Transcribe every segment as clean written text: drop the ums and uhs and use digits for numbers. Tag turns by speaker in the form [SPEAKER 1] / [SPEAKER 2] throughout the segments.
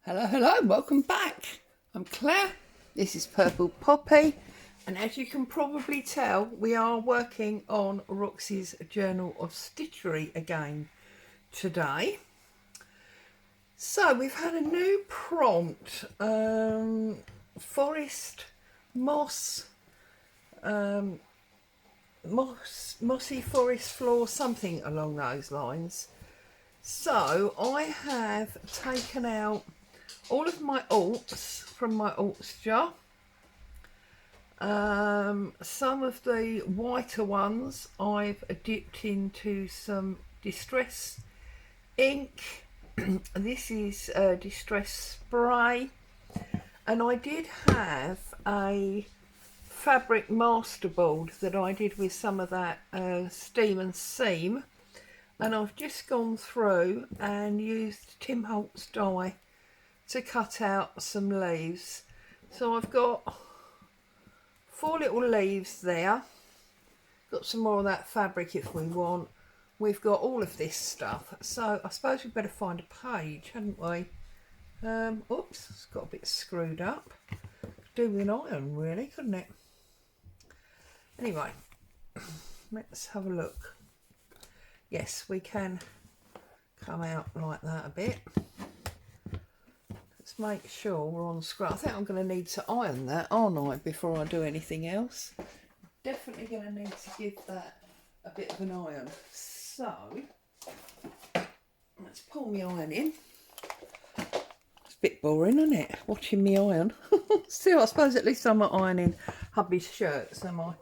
[SPEAKER 1] Hello, welcome back. I'm Claire, this is Purple Poppy, and as you can probably tell, we are working on Roxy's Journal of Stitchery again today. So we've had a new prompt, forest, moss, mossy forest floor, something along those lines. So I have taken out all of my alts from my alts jar. Some of the whiter ones I've dipped into some distress ink. This is distress spray, and I did have a fabric masterboard that I did with some of that steam and seam, and I've just gone through and used Tim Holtz dye to cut out some leaves. So I've got 4 little leaves there. Got some more of that fabric if we want. We've got all of this stuff. So I suppose we'd better find a page, hadn't we? Oops, it's got a bit screwed up. Do with an iron really, couldn't it? Anyway, let's have a look. Yes, we can come out like that a bit. Let's make sure we're on screen. I think I'm going to need to iron that, aren't I, before I do anything else? Definitely going to need to give that a bit of an iron. So, let's pull my iron in. It's a bit boring, isn't it, watching me iron? Still, I suppose at least I'm not ironing hubby's shirts, am I?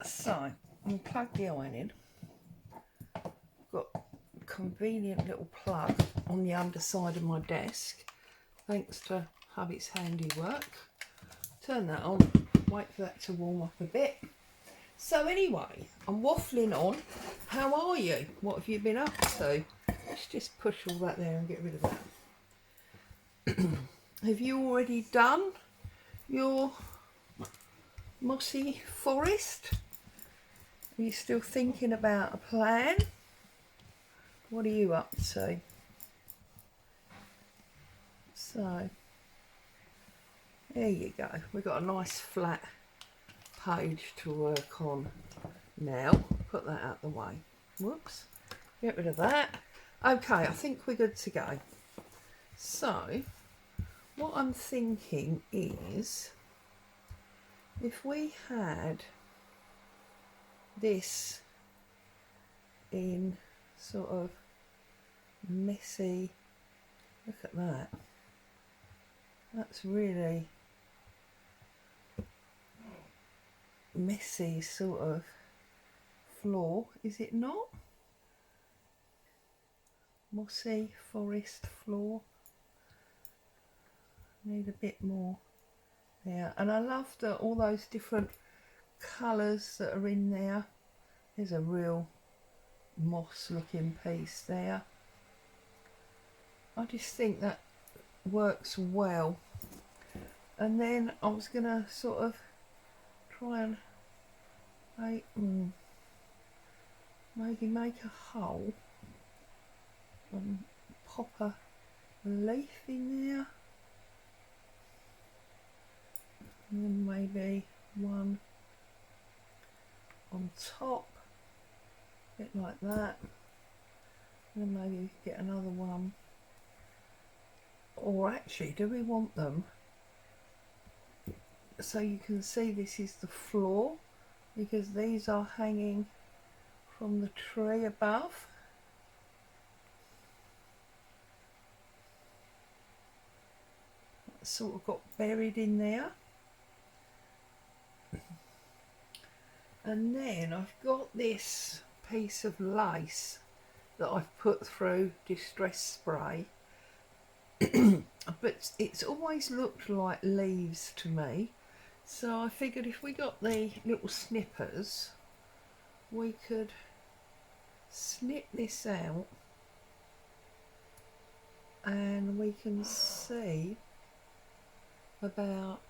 [SPEAKER 1] So, I'm plug the iron in. Got a convenient little plug on the underside of my desk, thanks to hubby's handiwork. Turn that on, wait for that to warm up a bit. So anyway, I'm waffling on. How are you? What have you been up to? Let's just push all that there and get rid of that. Have you already done your Mossy Forest? Are you still thinking about a plan? What are you up to? So, there you go. We've got a nice flat page to work on now. Put that out the way. Whoops. Get rid of that. Okay, I think we're good to go. So, what I'm thinking is, if we had this in sort of messy, look at that. That's really messy sort of floor, is it not? Mossy forest floor. Need a bit more there. And I love all those different colours that are in there. There's a real moss looking piece there. I just think that works well. And then I was going to sort of try and maybe make a hole and pop a leaf in there, and then maybe one on top, a bit like that, and then maybe get another one. Or actually, do we want them so you can see this is the floor, because these are hanging from the tree above. That's sort of got buried in there. And then I've got this piece of lace that I've put through distress spray. But it's always looked like leaves to me. So I figured if we got the little snippers, we could snip this out and we can see about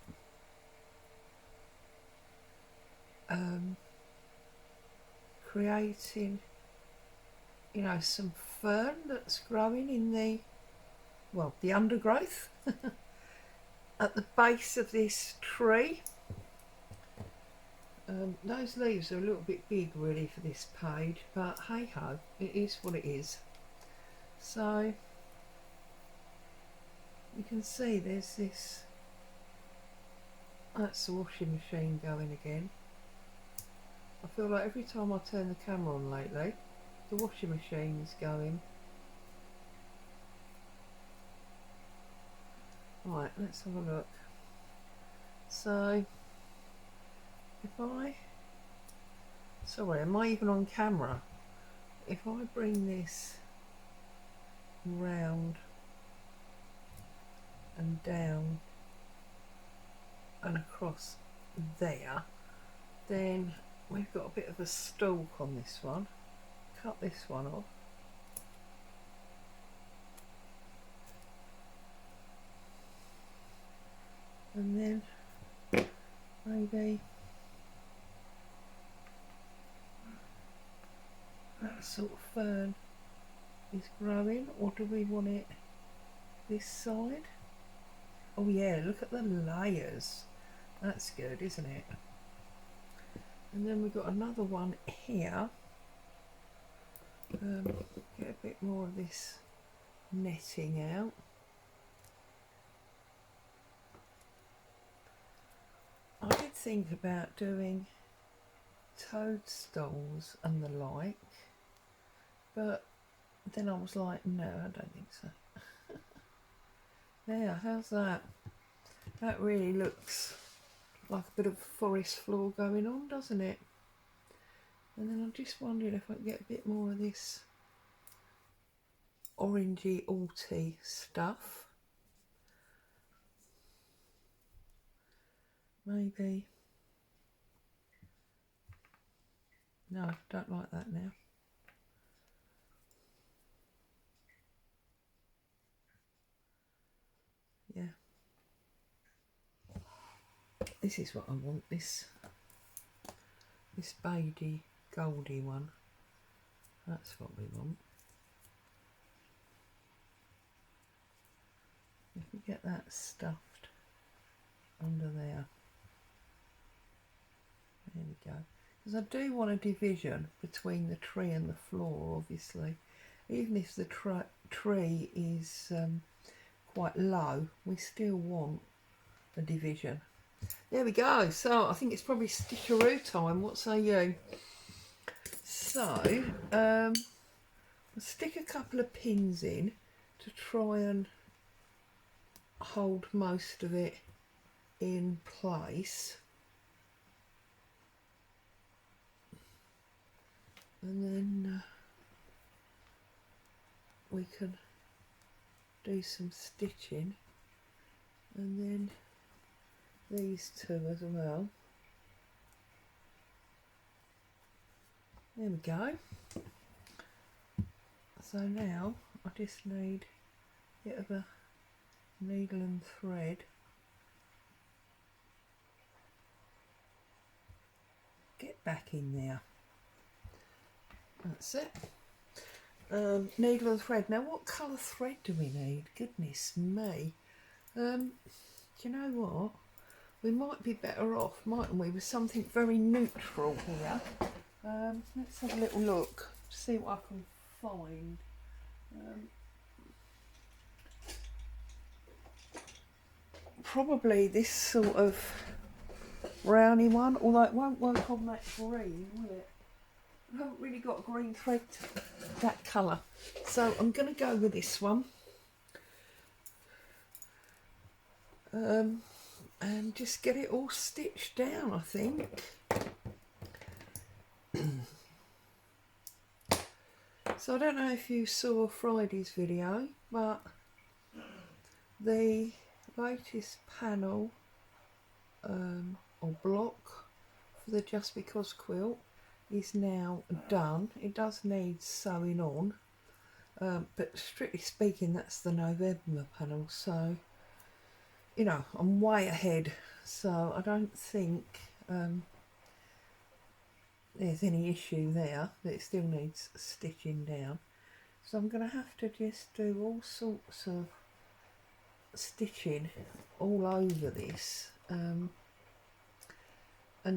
[SPEAKER 1] creating, you know, some fern that's growing in the well, the undergrowth at the base of this tree. Those leaves are a little bit big really for this page, but hey ho, it is what it is. So you can see there's this, that's the washing machine going again. I feel like every time I turn the camera on lately, the washing machine's going. Right, let's have a look. So if I, sorry, am I even on camera? If I bring this round and down and across there, then we've got a bit of a stalk on this one. Cut this one off. And then maybe that sort of fern is growing, or do we want it this side? Oh yeah, look at the layers. That's good, isn't it? And then we've got another one here. Get a bit more of this netting out. I did think about doing toadstools and the like, but then I was like, no, I don't think so. There, how's that? That really looks like a bit of forest floor going on, doesn't it? And then I'm just wondering if I can get a bit more of this orangey alty stuff. Maybe. No, don't like that now. Yeah. This is what I want, this beigey goldy one. That's what we want. If we get that stuffed under there. There we go. Because I do want a division between the tree and the floor, obviously. Even if the tree is quite low, we still want a division. There we go. So I think it's probably stickeroo time. What say you? So I'll stick a couple of pins in to try and hold most of it in place. And then we can do some stitching, and then these two as well. There we go. So now I just need a bit of a needle and thread. Get back in there. That's it. Needle and thread. Now what colour thread do we need? Goodness me. Do you know what? We might be better off, mightn't we, with something very neutral here. Let's have a little look, see what I can find. Probably this sort of browny one, although it won't work on that green, will it? I haven't really got green thread that colour, so I'm going to go with this one. And just get it all stitched down, I think. So I don't know if you saw Friday's video, but the latest panel or block for the Just Because quilt is now done. It does need sewing on, but strictly speaking that's the November panel, so you know I'm way ahead, so I don't think there's any issue there, that it still needs stitching down. So I'm going to have to just do all sorts of stitching all over this, and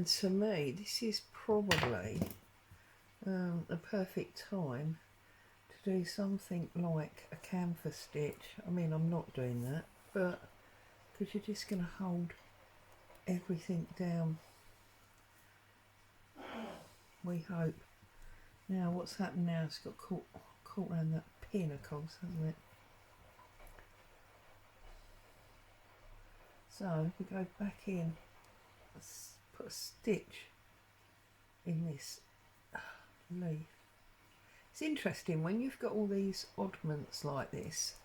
[SPEAKER 1] to me this is probably a perfect time to do something like a canvas stitch. I mean, I'm not doing that, but because you're just going to hold everything down, we hope. Now what's happened now, it's got caught around that pin, of course, hasn't it? So if we go back in, let's put a stitch in this leaf. It's interesting when you've got all these oddments like this,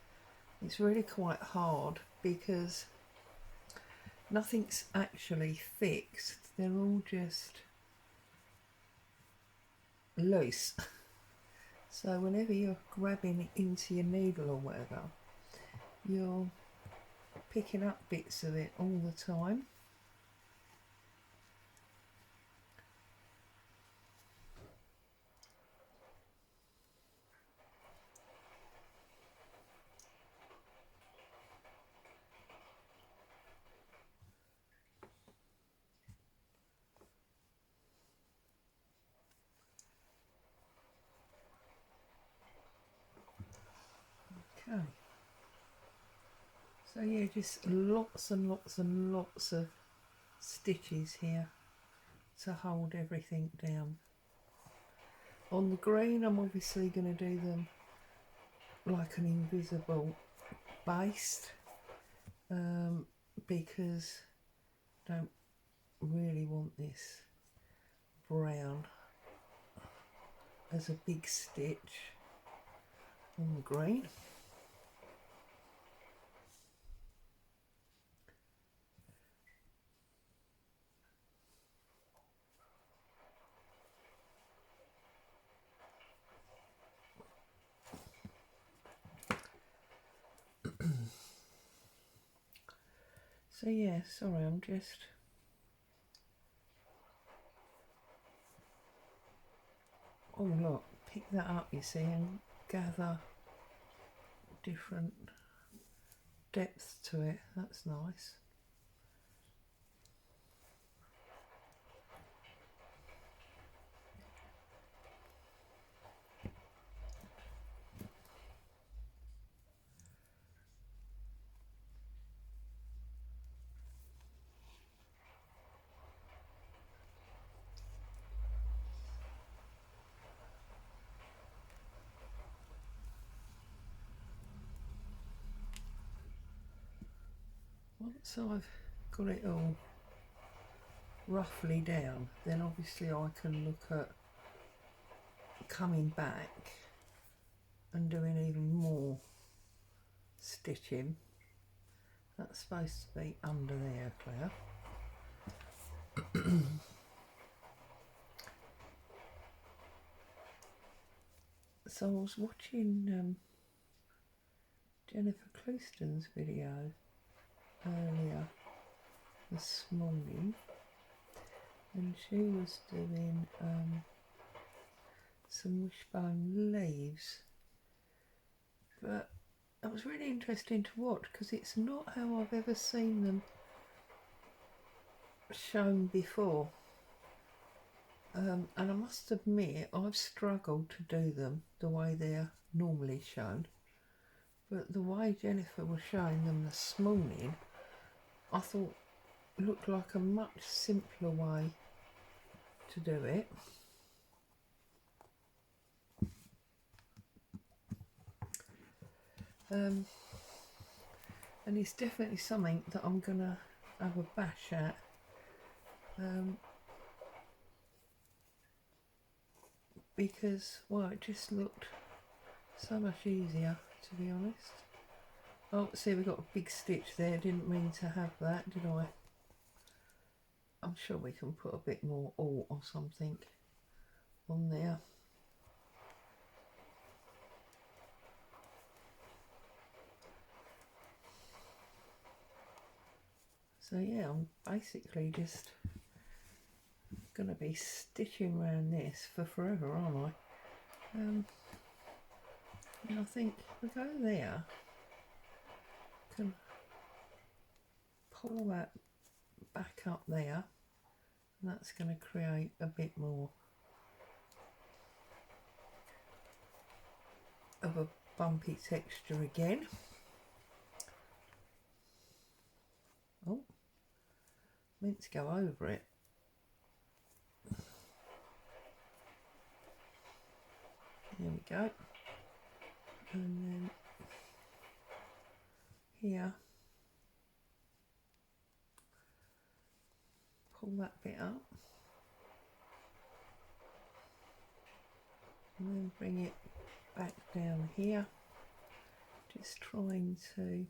[SPEAKER 1] it's really quite hard because nothing's actually fixed, they're all just loose. So whenever you're grabbing into your needle or whatever, you're picking up bits of it all the time. Okay. So yeah, just lots and lots and lots of stitches here to hold everything down. On the green, I'm obviously going to do them like an invisible base, because I don't really want this brown as a big stitch on the green. So yeah, sorry, I'm just oh look, pick that up, you see, and gather different depths to it. That's nice. Once I've got it all roughly down, then obviously I can look at coming back and doing even more stitching. That's supposed to be under there, Claire. So I was watching Jennifer Clouston's video earlier this morning, and she was doing some wishbone leaves, but it was really interesting to watch because it's not how I've ever seen them shown before, and I must admit I've struggled to do them the way they're normally shown, but the way Jennifer was showing them this morning I thought looked like a much simpler way to do it. And it's definitely something that I'm gonna have a bash at, because well, it just looked so much easier, to be honest. Oh, see, we got a big stitch there. Didn't mean to have that, did I? I'm sure we can put a bit more alt or something on there. So yeah, I'm basically just going to be stitching around this for forever, aren't I? And I think we go there. Can pull that back up there, and that's going to create a bit more of a bumpy texture again. Oh, meant to go over it. There we go. And then here, pull that bit up. And then bring it back down here. Just trying to, you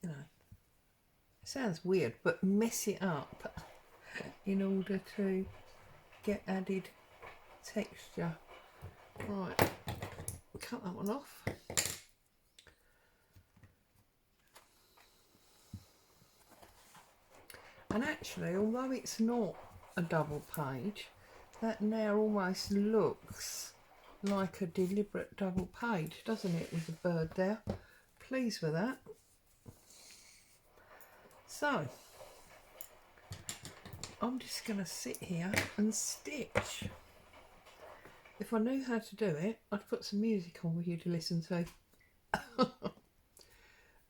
[SPEAKER 1] know, it sounds weird, but mess it up in order to get added texture. Right, cut that one off. And actually, although it's not a double page, that now almost looks like a deliberate double page, doesn't it, with the bird there? Pleased with that. So, I'm just going to sit here and stitch. If I knew how to do it, I'd put some music on for you to listen to.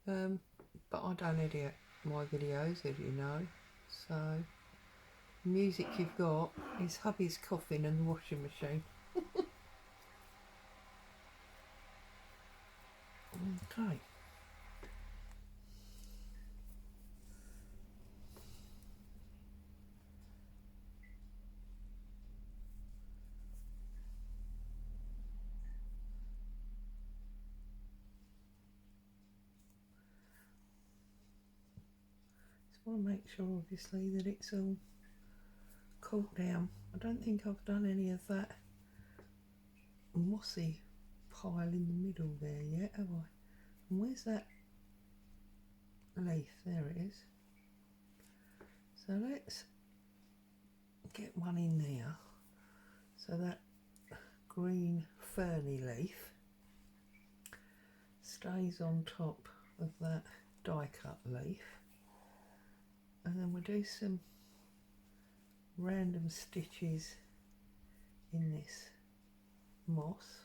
[SPEAKER 1] But I don't edit my videos, as you know. So, the music you've got is hubby's coughing and the washing machine. Okay. Just want to make sure, obviously, that it's all cooled down. I don't think I've done any of that mossy pile in the middle there yet, have I? And where's that leaf? There it is. So let's get one in there. So that green ferny leaf stays on top of that die cut leaf, and then we'll do some random stitches in this moss.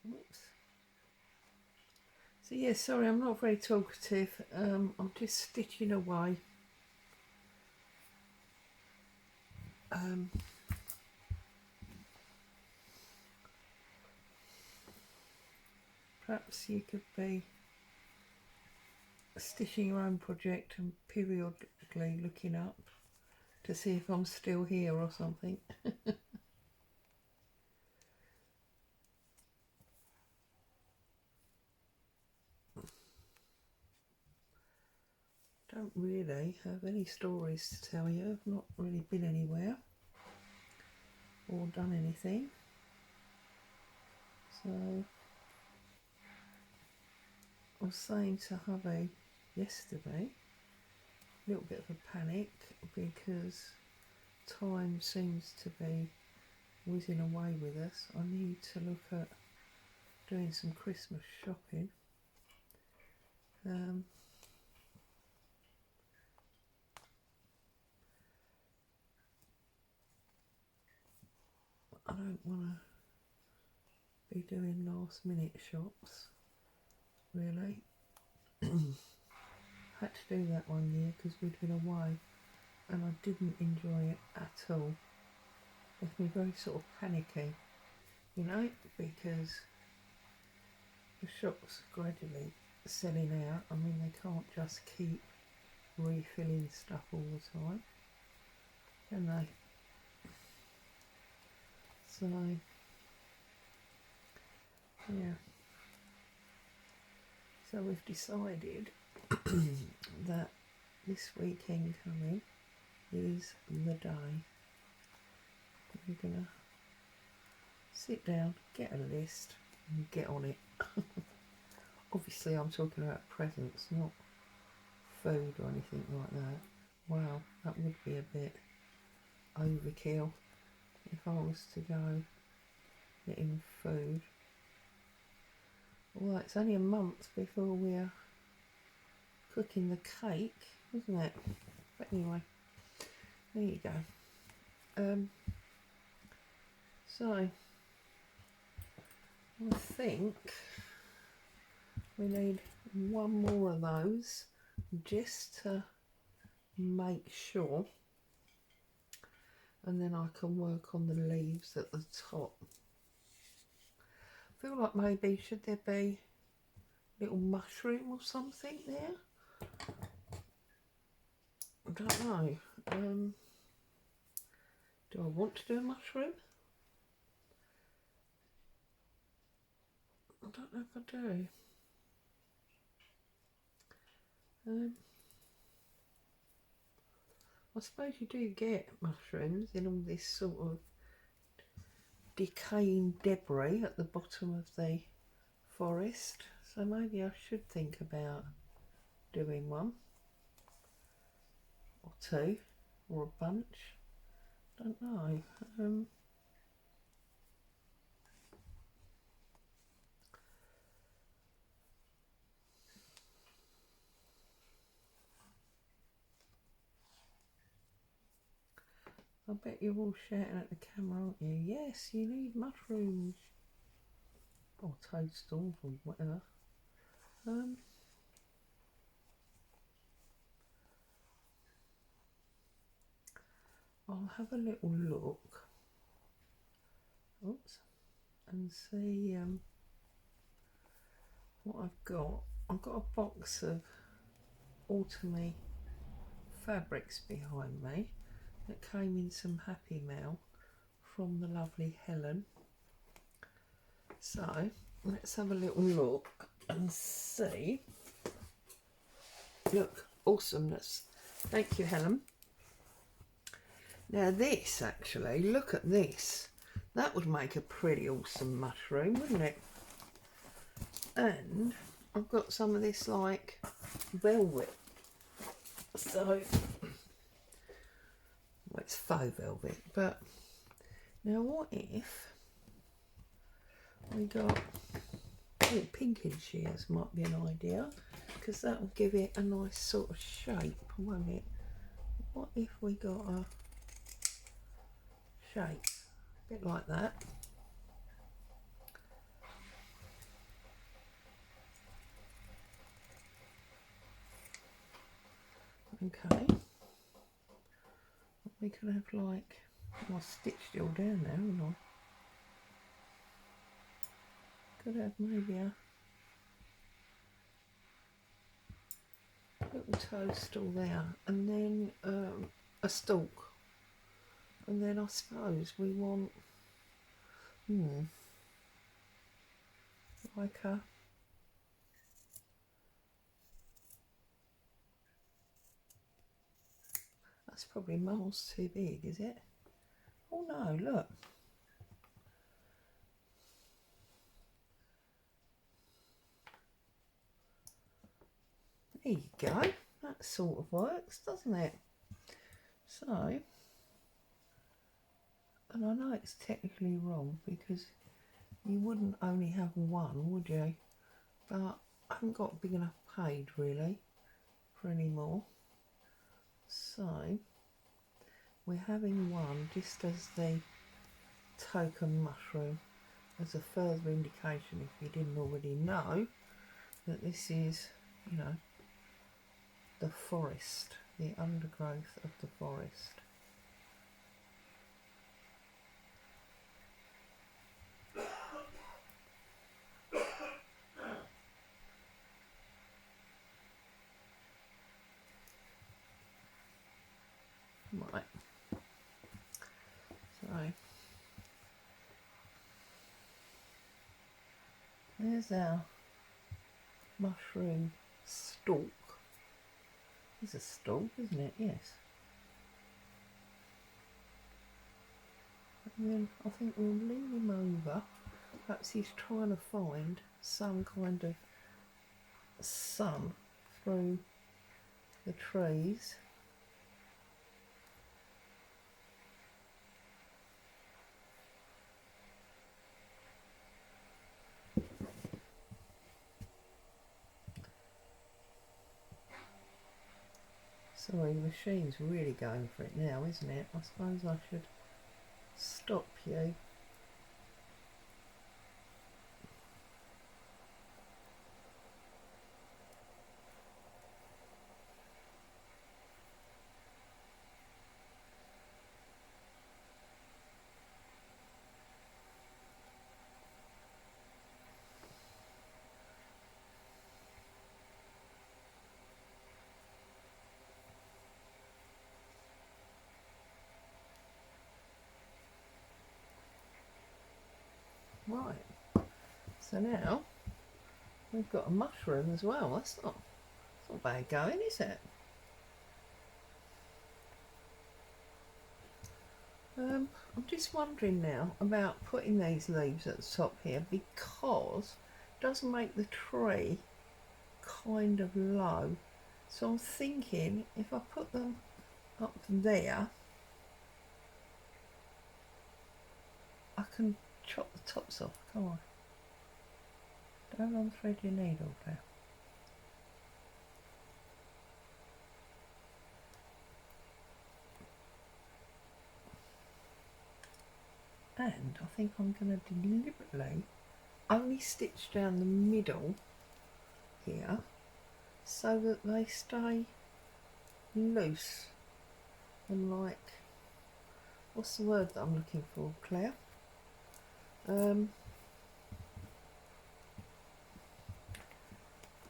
[SPEAKER 1] Oops. So yeah, sorry, I'm not very talkative. I'm just stitching away. Perhaps you could be stitching your own project and periodically looking up to see if I'm still here or something. Don't really have any stories to tell you. I've not really been anywhere or done anything. So I was saying to hubby yesterday, a little bit of a panic because time seems to be whizzing away with us. I need to look at doing some Christmas shopping. I don't want to be doing last minute shops, really. Had to do that one year because we'd been away and I didn't enjoy it at all. Left me very sort of panicky, you know, because the shops are gradually selling out. I mean, they can't just keep refilling stuff all the time, can they? So, yeah. So we've decided that this weekend coming is the day. We're gonna sit down, get a list, and get on it. Obviously, I'm talking about presents, not food or anything like that. Wow, that would be a bit overkill if I was to go getting food. Well, it's only a month before we're cooking the cake, isn't it? But anyway, there you go. So I think we need one more of those just to make sure, and then I can work on the leaves at the top. I feel like maybe should there be a little mushroom or something there? I don't know. Do I want to do a mushroom? I don't know if I do. I suppose you do get mushrooms in all this sort of decaying debris at the bottom of the forest, so maybe I should think about doing one or two or a bunch. Don't know. I bet you're all shouting at the camera, aren't you? Yes, you need mushrooms. Or toadstools or whatever. I'll have a little look. Oops. And see what I've got. I've got a box of autumny fabrics behind me that came in some Happy Mail from the lovely Helen. So let's have a little look and see. Look, awesomeness. Thank you, Helen. Now this actually, look at this. That would make a pretty awesome mushroom, wouldn't it? And I've got some of this like velvet. So, well, it's faux velvet, but now what if we got pink in shears? Might be an idea, because that will give it a nice sort of shape, won't it? What if we got a shape a bit like that? Okay, we could have like, well, I stitched it all down there, haven't I? Could have maybe a little toadstool there, and then a stalk, and then I suppose we want like a that's probably miles too big, is it? Oh no, look. There you go. That sort of works, doesn't it? So, and I know it's technically wrong because you wouldn't only have one, would you? But I haven't got a big enough page really for any more. So, we're having one just as the token mushroom, as a further indication, if you didn't already know, that this is, you know, the forest, the undergrowth of the forest. There's our mushroom stalk. It's a stalk, isn't it? Yes. And then I think we'll leave him over. Perhaps he's trying to find some kind of sun through the trees. Sorry, the machine's really going for it now, isn't it? I suppose I should stop you. Right, so now we've got a mushroom as well. That's not bad going, is it? I'm just wondering now about putting these leaves at the top here, because it does make the tree kind of low. So I'm thinking if I put them up there, I can chop the tops off. Come on. Don't unthread your needle there. And I think I'm going to deliberately only stitch down the middle here so that they stay loose and like, what's the word that I'm looking for, Claire?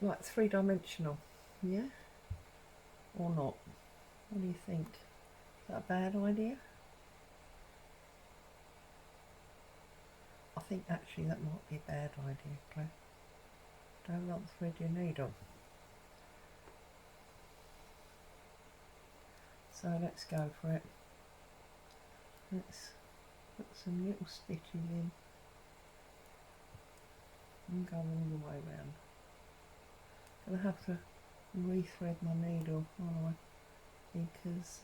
[SPEAKER 1] Like three-dimensional, yeah? Or not? What do you think? Is that a bad idea? I think actually that might be a bad idea, Claire. Don't unthread your needle. So let's go for it. Let's put some little stitches in and go all the way round. Gonna have to rethread my needle, aren't I? Because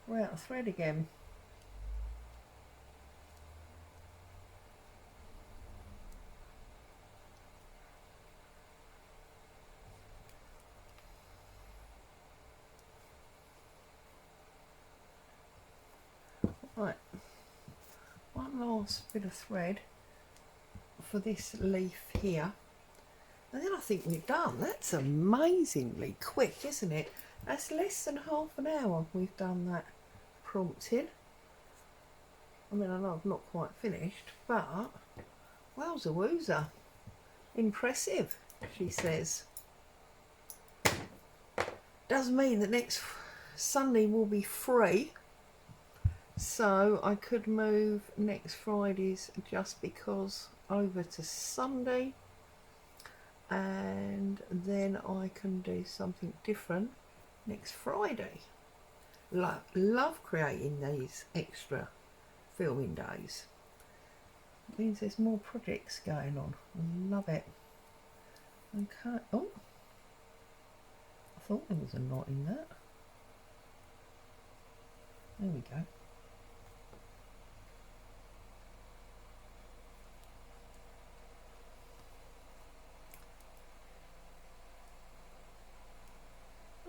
[SPEAKER 1] we're out of thread again. Right, one last bit of thread for this leaf here, and then I think we're done. That's amazingly quick, isn't it? That's less than half an hour we've done that prompting. I mean, I know I've not quite finished, but wowza wooza, impressive, she says. Does mean that next Sunday will be free, so I could move next Friday's just because over to Sunday, and then I can do something different next Friday. Love creating these extra filming days. It means there's more projects going on. Love it. Okay. Oh, I thought there was a knot in that. There we go.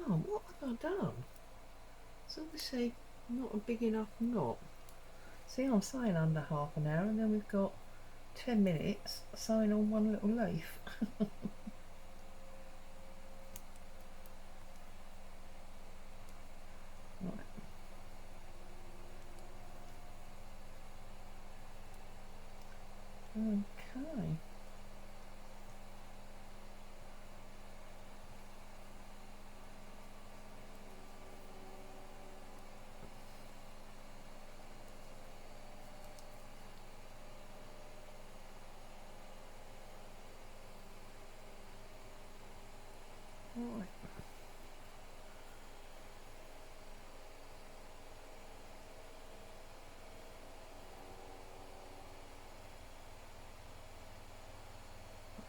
[SPEAKER 1] Oh, what have I done? It's obviously not a big enough knot. See, I'm saying under half an hour, and then we've got 10 minutes sewing on one little leaf. Right. Okay.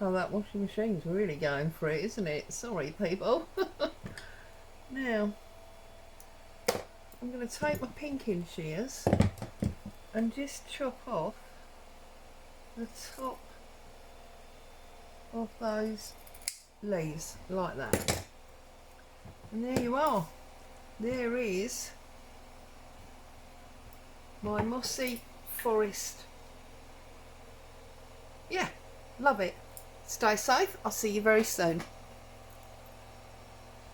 [SPEAKER 1] Oh, that washing machine's really going for it, isn't it? Sorry, people. Now, I'm going to take my pinking shears and just chop off the top of those leaves like that. And there you are. There is my Mossy Forest. Yeah, love it. Stay safe. I'll see you very soon.